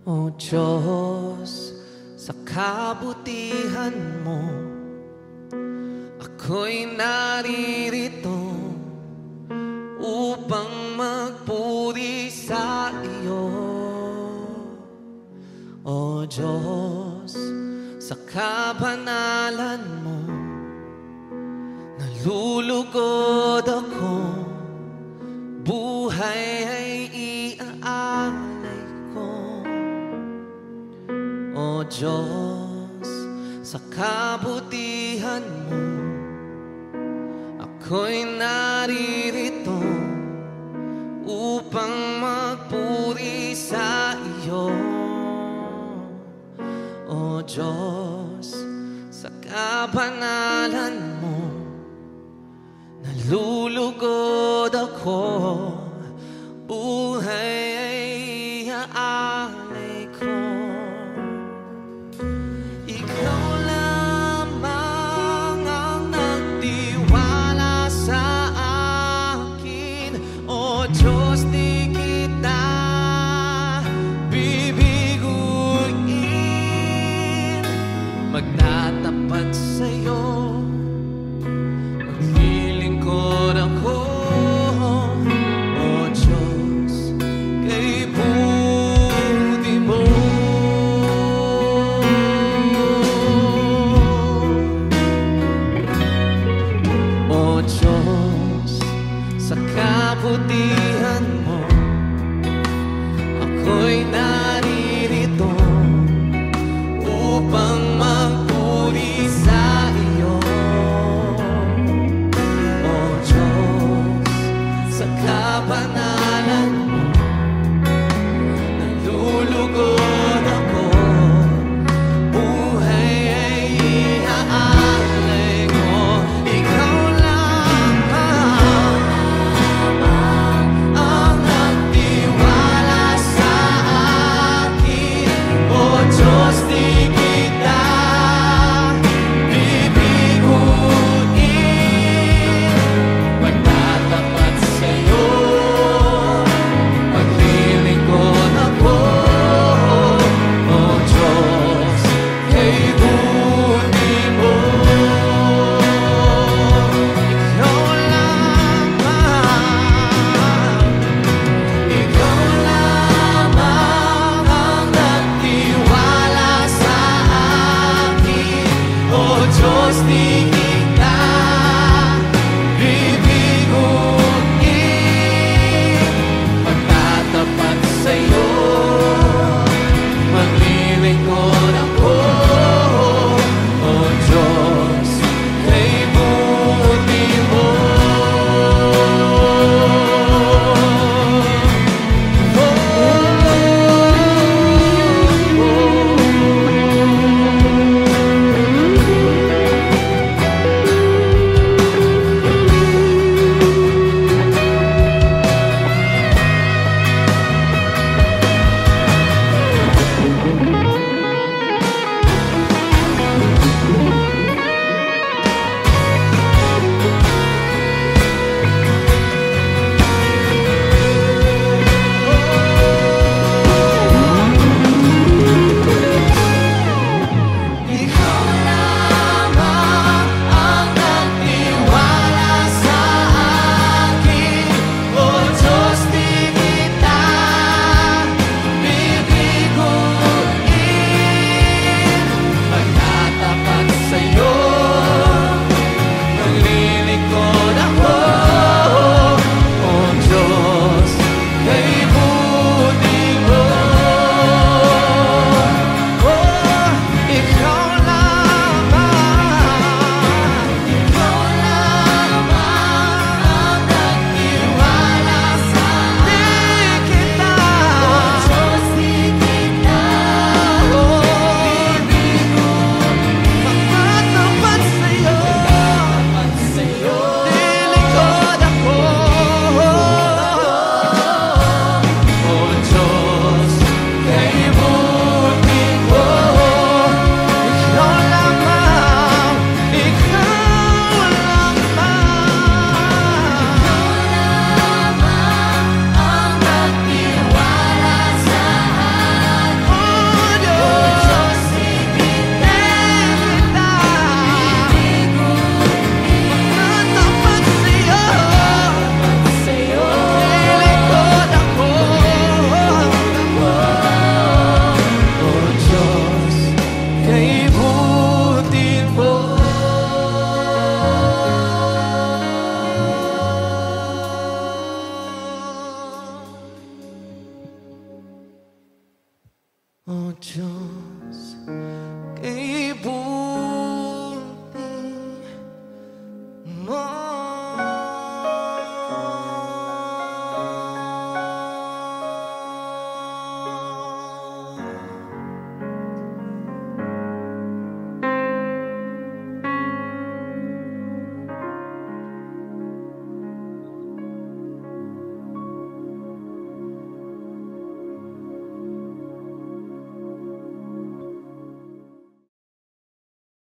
O Diyos, sa kabutihan mo, ako'y naririto upang magpuri sa iyo. O Diyos, sa kabanalan mo, nalulugod ako, buhay ay iaalay ko. O Diyos, sa kabutihan mo, ako'y naririto upang magpuri sa iyo. O Diyos, sa kabanalan mo, nalulugod ako, buhay ay iaalay ko. Ikaw lamang ang nagtiwala sa akin. O Diyos, di kita bibiguin. Magtatapat sa'yo, maglilingkod ako. O Diyos, kay buti O Diyos,